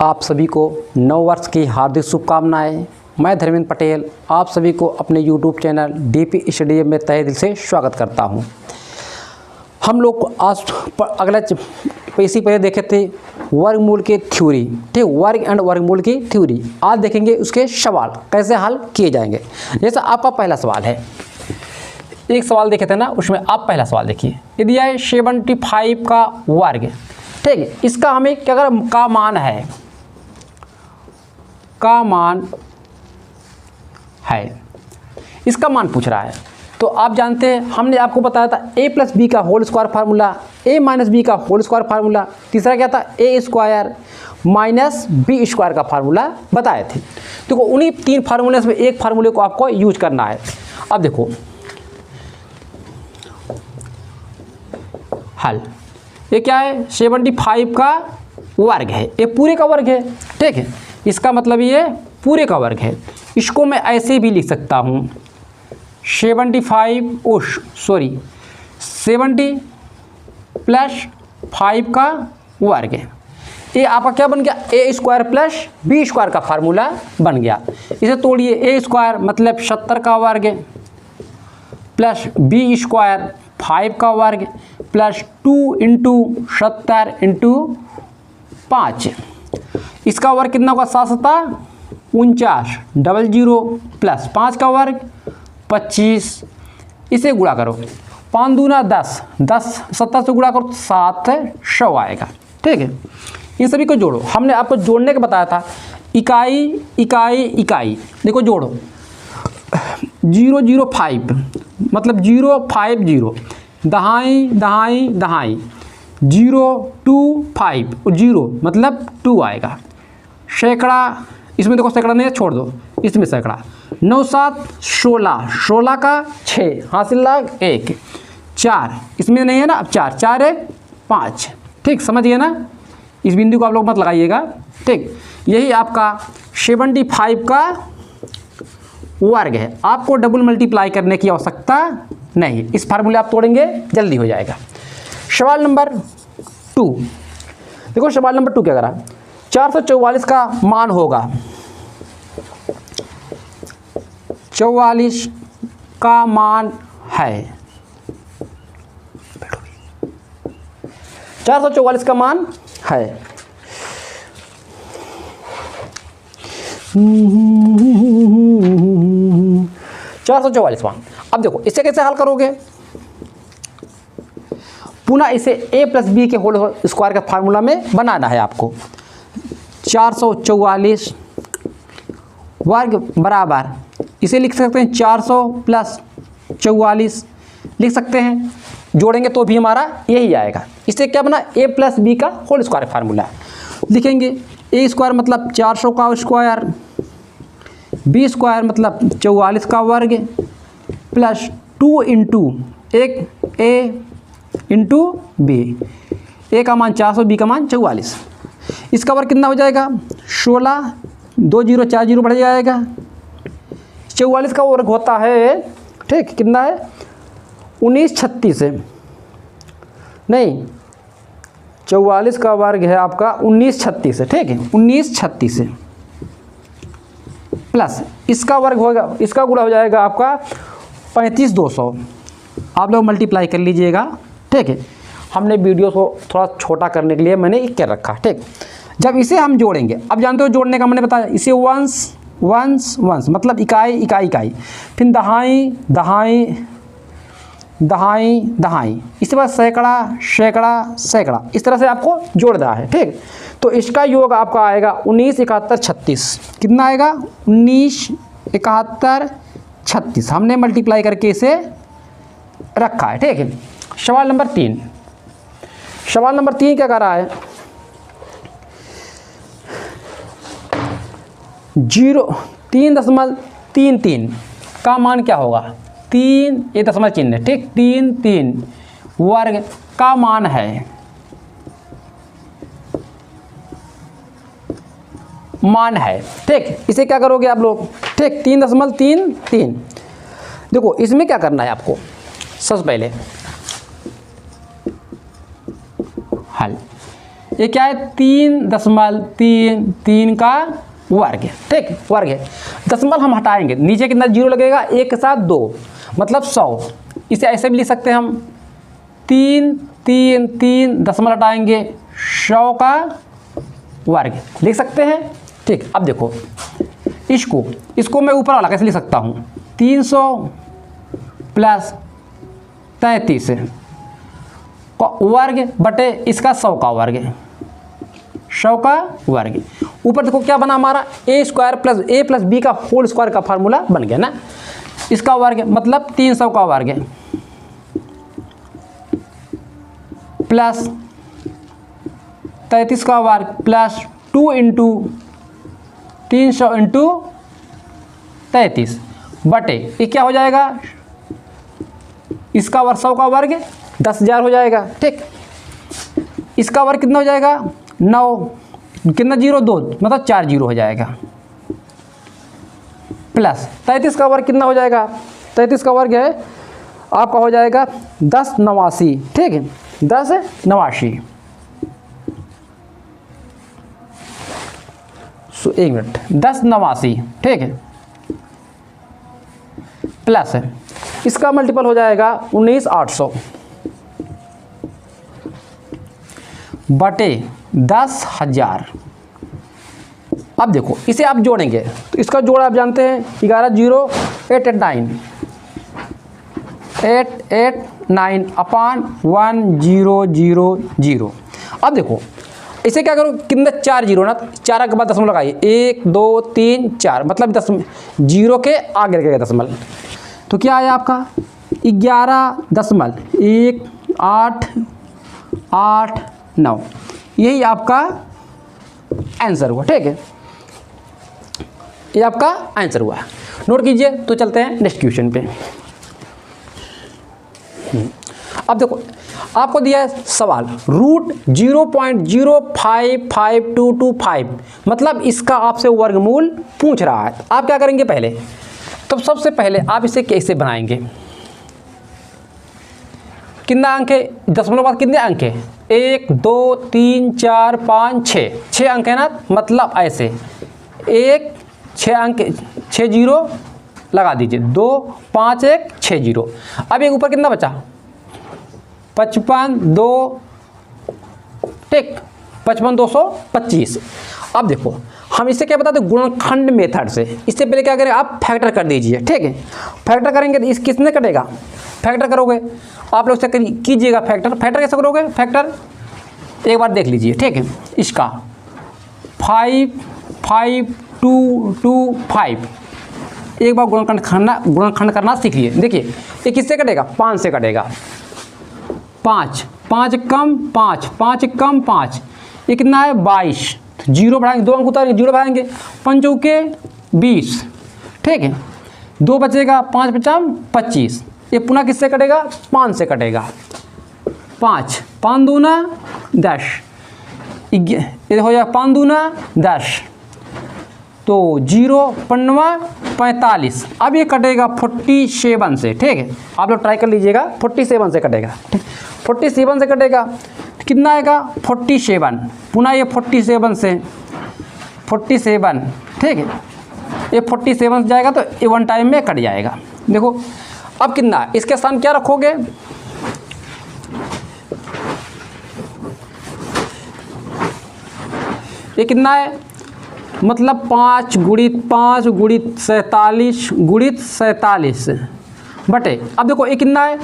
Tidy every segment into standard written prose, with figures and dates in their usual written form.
आप सभी को नव वर्ष की हार्दिक शुभकामनाएं। मैं धर्मेंद्र पटेल आप सभी को अपने YouTube चैनल DP स्टडी में तहे दिल से स्वागत करता हूं। हम लोग आज अगला पैसे पहले देखे थे वर्गमूल की थ्योरी, ठीक, वर्ग एंड वर्गमूल की थ्योरी। आज देखेंगे उसके सवाल कैसे हल किए जाएंगे। जैसा आपका पहला सवाल है, एक सवाल देखे थे ना, उसमें आप पहला सवाल देखिए। यदि है 75 का वर्ग, ठीक है, इसका हमें क्या अगर का मान है, का मान है, इसका मान पूछ रहा है। तो आप जानते हैं हमने आपको बताया था a प्लस बी का whole square formula, a minus b का होल स्क्वायर फार्मूला, तीसरा क्या था a square minus b square का फार्मूला बताए थे। देखो उन्हीं तीन फार्मूले में एक फार्मूले को आपको यूज करना है। अब देखो हल, ये क्या है 75 का वर्ग है, ये पूरे का वर्ग है, ठीक है, इसका मतलब ये पूरे का वर्ग है। इसको मैं ऐसे भी लिख सकता हूँ 70 प्लस 5 का वर्ग है। ये आपका क्या बन गया a square plus b square का फार्मूला बन गया। इसे तोड़िए, a स्क्वायर मतलब 70 का वर्ग प्लस बी स्क्वायर 5 का वर्ग प्लस 2 इंटू 70 इंटू 5, इसका वर्ग कितना होगा 7 49 00 प्लस 5 का वर्ग 25, इसे गुणा करो 5 दूना 10 70 से गुणा करो तो 700 आएगा, ठीक है। इन सभी को जोड़ो, हमने आपको जोड़ने का बताया था, इकाई इकाई इकाई, देखो जोड़ो 005 मतलब 050, दहाई दहाई दहाई 025 और 0 मतलब 2 आएगा। सैकड़ा, इसमें देखो सैकड़ा नहीं है, छोड़ दो, इसमें सैकड़ा 9 7 16, 16 का 6 हासिल लाग 1 4, इसमें नहीं है ना, अब 4 4 1 5, ठीक, समझिए ना, इस बिंदु को आप लोग मत लगाइएगा, ठीक। यही आपका 75 का वर्ग है। आपको डबल मल्टीप्लाई करने की आवश्यकता नहीं, इस फार्मूले आप तोड़ेंगे जल्दी हो जाएगा। सवाल नंबर 2, देखो सवाल नंबर 2 क्या करा, 444 का मान होगा, 44 का मान है, 444 का मान है। चार सौ 444 मान। अब देखो इसे कैसे हल करोगे, पुनः इसे a प्लस बी के होल स्क्वायर का फार्मूला में बनाना है आपको। 444 वर्ग बराबर, इसे लिख सकते हैं 400 प्लस 44 लिख सकते हैं, जोड़ेंगे तो भी हमारा यही आएगा। इससे क्या बना a प्लस बी का होल स्क्वायर फार्मूला लिखेंगे। a स्क्वायर मतलब 400 का स्क्वायर, बी स्क्वायर मतलब 44 का वर्ग प्लस 2 इंटू एक a इंटू बी, a का मान 400 बी का मान 44, इसका वर्ग कितना हो जाएगा 16, 2 0 4 0 बढ़ जाएगा। 44 का वर्ग होता है, ठीक, कितना है 1936 है, नहीं 44 का वर्ग है आपका 1936 है, ठीक है, 1936 है प्लस इसका वर्ग होगा, इसका गुणा हो जाएगा आपका 35200। आप लोग मल्टीप्लाई कर लीजिएगा, ठीक है। हमने वीडियो को थोड़ा छोटा करने के लिए मैंने कर रखा, ठीक। जब इसे हम जोड़ेंगे, अब जानते हो जोड़ने का मैंने बताया, इसे वंस मतलब इकाई इकाई इकाई, फिर दहाई दहाई दहाई दहाई, इसके बाद सैकड़ा सैकड़ा सैकड़ा, इस तरह से आपको जोड़ रहा है, ठीक। तो इसका योग आपका आएगा 19 71 36, कितना आएगा 19 71 36, हमने मल्टीप्लाई करके इसे रखा है, ठीक है। सवाल नंबर 3, सवाल नंबर 3 क्या कर रहा है, 3.33 का मान क्या होगा, 3 ये दशमलव चिन्ह है, ठीक, 3 वर्ग का मान है, मान है, ठीक। इसे क्या करोगे आप लोग, ठीक, 3.33। देखो इसमें क्या करना है आपको, सबसे पहले हल, ये क्या है 3.33 का वर्ग, ठीक, वर्ग है। दशमलव हम हटाएंगे, नीचे कितना जीरो लगेगा, एक के साथ 2 मतलब 100। इसे ऐसे भी लिख सकते हैं हम 3 दशमलव हटाएंगे 100 का वर्ग लिख सकते हैं, ठीक। अब देखो इसको मैं ऊपर वाला कैसे लिख सकता हूँ, 300 प्लस 33 का वर्ग बटे इसका 100 का वर्ग, 100 का वर्ग। ऊपर देखो क्या बना हमारा, ए स्क्वायर प्लस ए प्लस बी का होल स्क्वायर का फार्मूला बन गया ना, इसका वर्ग मतलब 300 का वर्ग प्लस 33 का वर्ग प्लस 2 इंटू 300 इंटू 33 बटे ये क्या हो जाएगा, इसका वर्ग 100 का वर्ग 10,000 हो जाएगा, ठीक। इसका वर्ग कितना हो जाएगा 9, कितना 0 2 मतलब 4 जीरो हो जाएगा, प्लस 33 का वर्ग कितना हो जाएगा, 33 का वर्ग है आपका हो जाएगा 1089, ठीक है, 1089। एक मिनट 1089, ठीक है, प्लस है इसका मल्टीपल हो जाएगा 19,800 बटे 10,000। अब देखो इसे आप जोड़ेंगे तो इसका जोड़ आप जानते हैं 11,0,889 अपान 1,000। अब देखो इसे क्या करो, कितने 4 जीरो ना, 4 के बाद दशमलव लगाइए, 1 2 3 4 मतलब जीरो के आगे लगेगा दशमलव, तो क्या आया आपका 11.1889, यही आपका आंसर हुआ, ठीक है, ये आपका आंसर हुआ। नोट कीजिए, तो चलते हैं नेक्स्ट क्वेश्चन पे। अब देखो आपको दिया है सवाल रूट 0.055225 मतलब इसका आपसे वर्गमूल पूछ रहा है। आप क्या करेंगे पहले, तो सबसे पहले आप इसे कैसे बनाएंगे, कितना अंक है, दशमलव बाद कितने अंक है, 1 2 3 4 5 6 अंक है ना, मतलब ऐसे 1 6 अंक 6 जीरो लगा दीजिए, 2 5 1 6 जीरो। अब एक ऊपर कितना बचा 55 2, ठीक, 55 225। अब देखो हम इसे क्या बताते हैं, गुणनखंड मेथड से। इससे पहले क्या करें, आप फैक्टर कर दीजिए, ठीक है, फैक्टर करेंगे तो इस किसने कटेगा, फैक्टर करोगे आप लोग से कीजिएगा फैक्टर कैसे करोगे, फैक्टर एक बार देख लीजिए, ठीक है, इसका 5 5 2 2 5 एक बार गुणनखंड करना सीख लिए। देखिए ये किससे कटेगा, 5 से कटेगा, 5 5 कम 5 5 कम 5, ये कितना है 22, जीरो बढ़ाएंगे, 2 अंक उतारेंगे, जीरो बढ़ाएंगे, 5 चौके 20, ठीक है, 2 बचेगा, 5 5 25, ये पुनः किससे कटेगा, 5 से कटेगा, 5 5 दूना 10, ये हो जाएगा 5 दूना 10, तो 0 पंडवा 45। अब ये कटेगा 47 से, ठीक है, आप लोग ट्राई कर लीजिएगा, 47 से कटेगा, ठीक, 47 से कटेगा, कितना आएगा 47, पुनः ये 47 से 47, ठीक है, ये 47 जाएगा तो ये 1 टाइम में कट जाएगा। देखो अब कितना, इसके स्थान क्या रखोगे, ये कितना है, मतलब 5 गुणित 5 गुणित 47 गुणित 47 बटे, अब देखो ये कितना है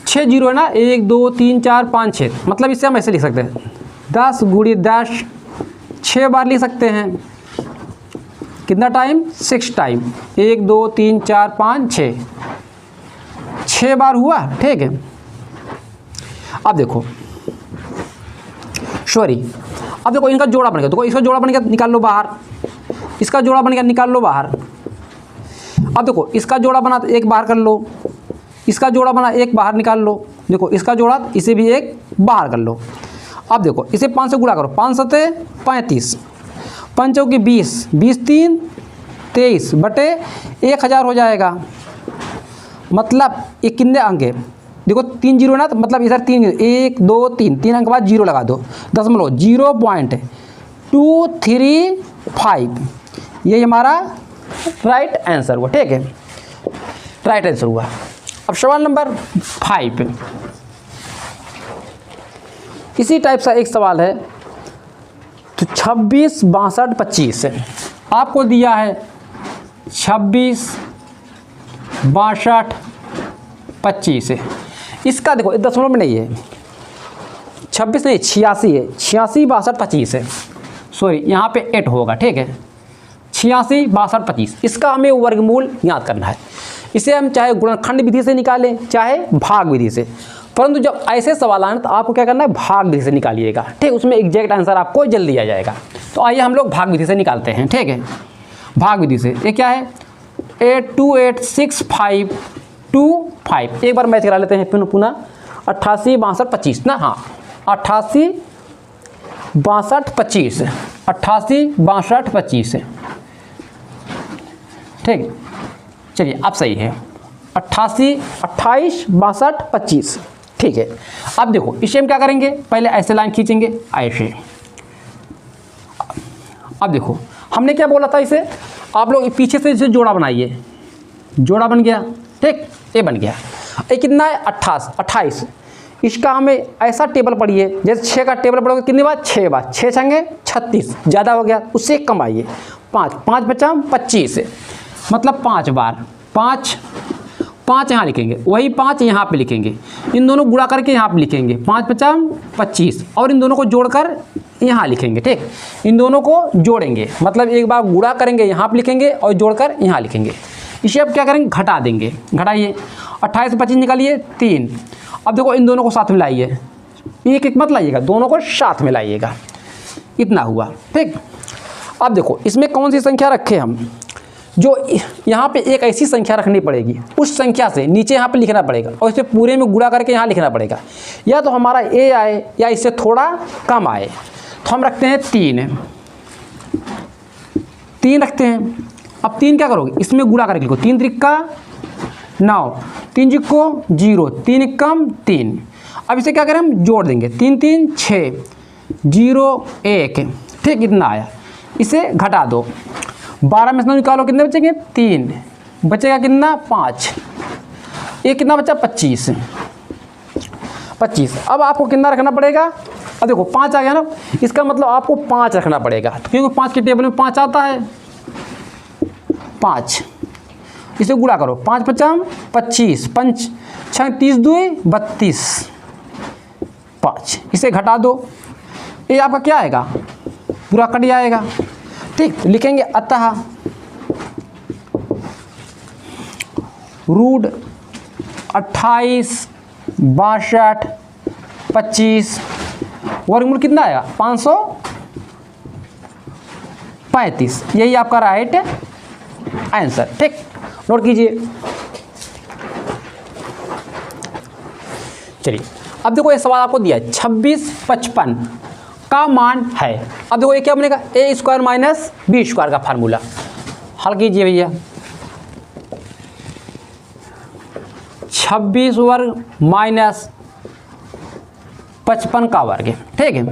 6 जीरो है ना, 1 2 3 4 5 6, मतलब इससे हम ऐसे लिख सकते हैं 10 गुणित 10 6 बार लिख सकते हैं, कितना टाइम 6 टाइम, 1 2 3 4 5 6 बार हुआ, ठीक है। अब देखो सॉरी, अब देखो इनका जोड़ा बन गया, देखो इसका जोड़ा बन गया, निकाल लो बाहर, इसका जोड़ा बन गया, निकाल लो बाहर। अब देखो इसका जोड़ा बना तो एक बाहर कर लो, इसका जोड़ा बना एक बाहर निकाल लो, देखो इसका जोड़ा इसे भी एक बाहर कर लो। अब देखो इसे 5 से गुणा करो, 5 सते 35, 5 चौके 20, 20 3 23 बटे 1000 हो जाएगा, मतलब ये कितने अंक है देखो 3 जीरो ना, तो मतलब इधर 3, 1 2 3, 3 अंक के बाद जीरो लगा दो, 0.235, ये हमारा राइट आंसर हुआ। ठीक है, राइट आंसर हुआ। अब सवाल नंबर 5, इसी टाइप सा एक सवाल है। तो 26 62 25 आपको दिया है, 26 62 25 इसका देखो दशमलव में नहीं है, 26 नहीं 86 है, 86 62 25 है, सॉरी यहाँ पे 8 होगा। ठीक है, 86 62 25 इसका हमें वर्गमूल याद करना है। इसे हम चाहे गुणनखंड विधि से निकालें चाहे भाग विधि से, परंतु जब ऐसे सवाल आए तो आपको क्या करना है, भाग विधि से निकालिएगा। ठीक, उसमें एग्जैक्ट आंसर आपको जल्दी आ जाएगा। तो आइए हम लोग भाग विधि से निकालते हैं। ठीक है, भाग विधि से ये क्या है, 8286525, एक बार मैच करा लेते हैं पुनः 88 62 25 ना, हाँ 88 62 25, 88 62 25। ठीक, चलिए अब सही है, 28 62 25। ठीक है, अब देखो इसे हम क्या करेंगे, पहले ऐसे लाइन खींचेंगे ऐसे। अब देखो हमने क्या बोला था इसे, आप लोग पीछे से इसे जोड़ा बनाइए, जोड़ा बन गया। ठीक, ये बन गया। ये कितना है, 28। इसका हमें ऐसा टेबल पढ़िए, जैसे 6 का टेबल पढ़ोगे कितनी बार, 6 बार, 6 छंगे 36, ज़्यादा हो गया उससे कम आइए, 5 5 बचा 25, मतलब 5 बार, 5 यहाँ लिखेंगे, वही 5 यहाँ पे लिखेंगे, इन दोनों गुणा करके यहाँ पे लिखेंगे, 5 बचा 25, और इन दोनों को जोड़कर यहाँ लिखेंगे। ठीक, इन दोनों को जोड़ेंगे, मतलब एक बार गुणा करेंगे यहाँ पे लिखेंगे और जोड़कर यहाँ लिखेंगे। इसे अब क्या करेंगे, घटा देंगे, घटाइए, 28 से 25 निकालिए 3। अब देखो इन दोनों को साथ में लाइए, एक एक मत लाइएगा, दोनों को साथ में लाइएगा, इतना हुआ। ठीक, अब देखो इसमें कौन सी संख्या रखें हम, जो यहाँ पे एक ऐसी संख्या रखनी पड़ेगी, उस संख्या से नीचे यहाँ पे लिखना पड़ेगा और इसे पूरे में गुणा करके यहाँ लिखना पड़ेगा, या तो हमारा ए आए या इससे थोड़ा कम आए। तो हम रखते हैं 3 रखते हैं। अब 3 क्या करोगे, इसमें गुणा करके लिखो, 3 त्रिक्का 9, 3 जिक्को 0, 3 एकम 3। अब इसे क्या करें, हम जोड़ देंगे, 3 3 6 0 1। ठीक, इतना आया। इसे घटा दो, 12 में से निकालो, कितने बचेंगे, 3, बचेगा कितना, 5, ये कितना बचा, 25। अब आपको कितना रखना पड़ेगा, अब देखो 5 आ गया ना, इसका मतलब आपको 5 रखना पड़ेगा, तो क्योंकि 5 के टेबल में 5 आता है, 5 इसे गुणा करो, 5 5 25, 5 6 30 2 32, 5 इसे घटा दो, ये आपका क्या आएगा, पूरा कट जाएगा। ठीक, लिखेंगे अतः रूट 28 62 25 वर्गमूल कितना आएगा, 535, यही आपका राइट आंसर। ठीक, नोट कीजिए। चलिए अब देखो ये सवाल आपको दिया है, 26 55 का मान है। अब देखो ये क्या बनेगा, ए स्क्वायर माइनस बी स्क्वायर का फार्मूला, हल कीजिए भैया। 26 वर्ग माइनस 55 का वर्ग, ठीक है।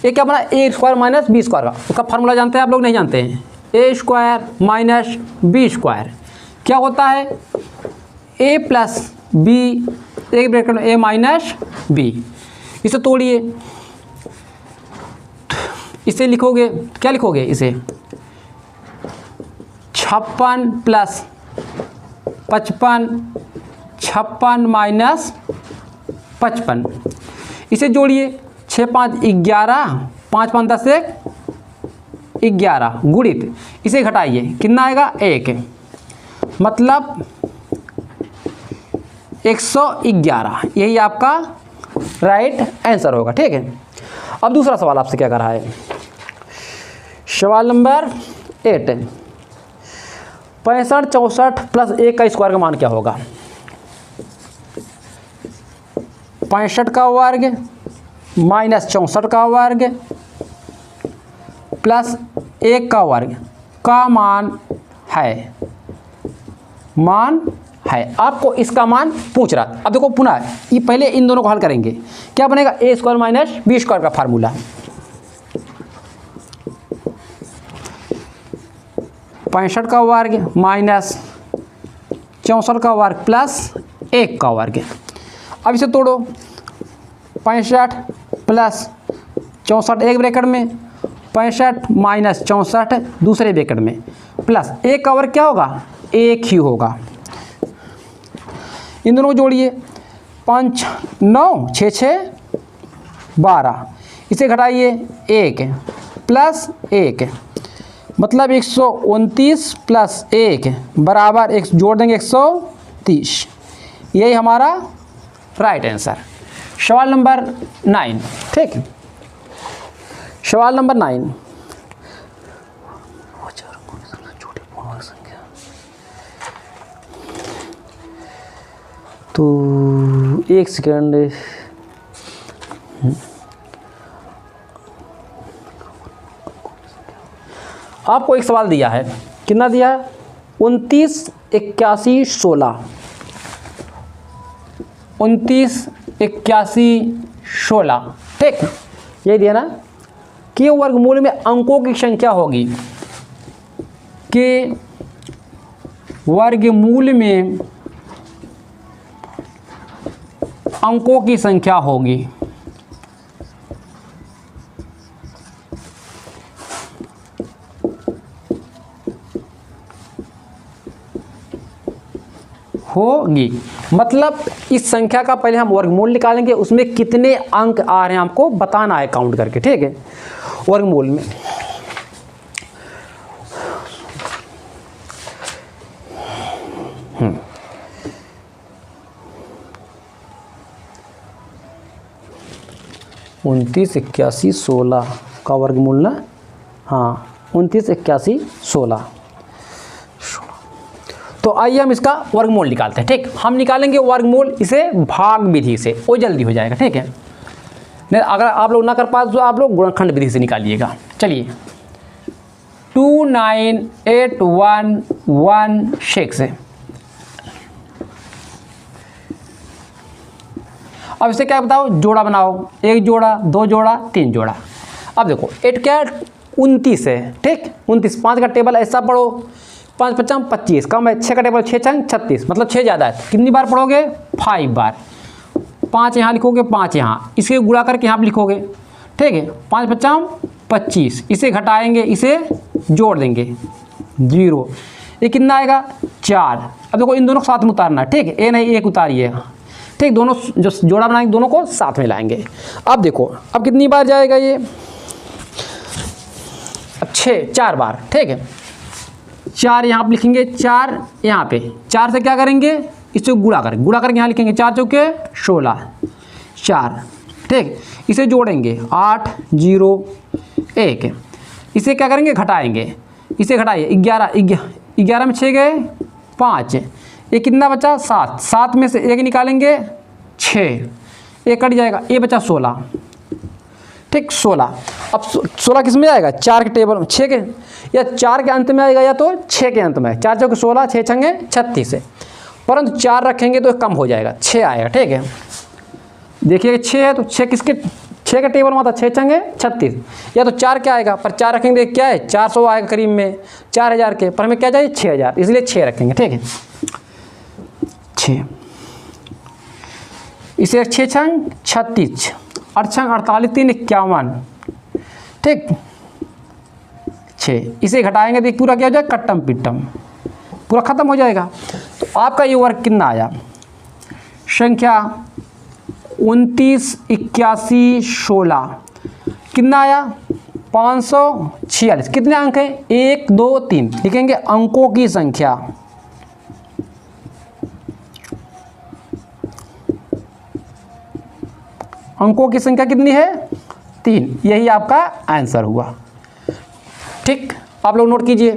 ये क्या बना, ए स्क्वायर माइनस बी स्क्वायर का, उसका फार्मूला जानते हैं आप लोग, नहीं जानते हैं, ए स्क्वायर माइनस बी स्क्वायर क्या होता है, ए प्लस बी, एक ब्रैकेट में ए माइनस बी। इसे तोड़िए, इसे लिखोगे, क्या लिखोगे इसे, 56 प्लस 55, 56 माइनस 55, इसे जोड़िए, 6 5 11, 5 5 10 11 गुणित, इसे घटाइए, कितना आएगा 1, मतलब 111, यही आपका राइट आंसर होगा। ठीक है, अब दूसरा सवाल आपसे क्या कर रहा है, सवाल नंबर 8, 65 64 प्लस 1 का स्क्वायर का मान क्या होगा, 65 का वर्ग माइनस 64 का वर्ग प्लस 1 का वर्ग का मान है। आपको इसका मान पूछ रहा। अब देखो पुनः ये पहले इन दोनों को हल करेंगे, क्या बनेगा ए स्क्वायर माइनस बी स्क्वायर का फार्मूला, 65 का वर्ग माइनस 64 का वर्ग प्लस 1 का वर्ग। अब इसे तोड़ो, 65 प्लस 64 एक ब्रैकेट में, 65 माइनस 64 दूसरे ब्रैकेट में, प्लस 1 का वर्ग क्या होगा, 1 ही होगा। इन दोनों को जोड़िए, 5 9 6 6 12, इसे घटाइए 1 प्लस 1 मतलब 129 प्लस 1 बराबर 1 जोड़ देंगे 130। यही हमारा राइट आंसर। सवाल नंबर 9। ठीक, सवाल नंबर 9। तो एक सेकंड, आपको एक सवाल दिया है, कितना दिया है, 29 81 16, 29 81 16। ठीक, ये दिया ना कि वर्गमूल में अंकों की संख्या होगी, कि वर्गमूल में अंकों की संख्या होगी। मतलब इस संख्या का पहले हम वर्गमूल निकालेंगे, उसमें कितने अंक आ रहे हैं हमको बताना है काउंट करके। ठीक है, वर्गमूल में उनतीस 81 16 का वर्गमूल ना, हाँ 29 81 16। तो आइए हम इसका वर्गमूल निकालते हैं। ठीक, हम निकालेंगे वर्गमूल इसे भाग विधि से, वो जल्दी हो जाएगा। ठीक है, नहीं अगर आप लोग ना कर पाए तो आप लोग गुणनखंड विधि से निकालिएगा। चलिए, 2988116 है। अब इसे क्या बताओ, जोड़ा बनाओ, 1 जोड़ा 2 जोड़ा 3 जोड़ा। अब देखो 8 क्या 29 है। ठीक, 29, 5 का टेबल ऐसा पढ़ो, 5 5 25 कम है, 6 का टेबल 6 6 36 मतलब 6 ज़्यादा है। कितनी बार पढ़ोगे, 5 बार। 5 यहाँ लिखोगे, 5 यहाँ, इसे गुणा करके यहाँ पर लिखोगे। ठीक है, 5 5 25, इसे घटाएंगे, इसे जोड़ देंगे 0, ये कितना आएगा 4। अब देखो इन दोनों को साथ में उतारना है। ठीक है, ए नहीं 1 उतारिए। ठीक, दोनों जो जोड़ा बनाएंगे दोनों को साथ में लाएंगे। अब देखो अब कितनी बार जाएगा ये, अब 4 बार। ठीक है, 4 यहाँ पे लिखेंगे, 4 यहाँ पे, 4 से क्या करेंगे, इससे गुणा करके यहाँ लिखेंगे, 4 चौके 16 4। ठीक, इसे जोड़ेंगे 8 0 1, इसे क्या करेंगे, घटाएंगे, इसे घटाइए 11 में 6 गए 5, ये कितना बचा 7, 7 में से 1 निकालेंगे 6, 1 कट जाएगा, ये बचा 16। ठीक, 16। अब 16 किस में आएगा, 4 के टेबल में, 6 के या 4 के अंत में आएगा या तो 6 के अंत में। 4 चौके 16, 6 छंगे 36 है, परंतु 4 रखेंगे तो कम हो जाएगा, 6 आएगा। ठीक है, देखिए 6 है तो 6 किसके, 6 के टेबल में आता 6 छंगे 36, या तो 4 क्या आएगा, पर 4 रखेंगे क्या है 400 आएगा करीब में, 4000 के, पर हमें क्या चाहिए 6000, इसलिए 6 रखेंगे। ठीक है, 6, इसे 6 छंग 36, 8 छंग 48, 3 51। ठीक, 6, इसे घटाएंगे तो पूरा क्या हो जाएगा, कट्टम पिट्टम, पूरा ख़त्म हो जाएगा। तो आपका ये वर्ग कितना आया, संख्या 29 81 16 कितना आया 546। कितने अंक हैं, 1 2 3, लिखेंगे अंकों की संख्या। अंकों की संख्या कितनी है, 3, यही आपका आंसर हुआ। ठीक, आप लोग नोट कीजिए।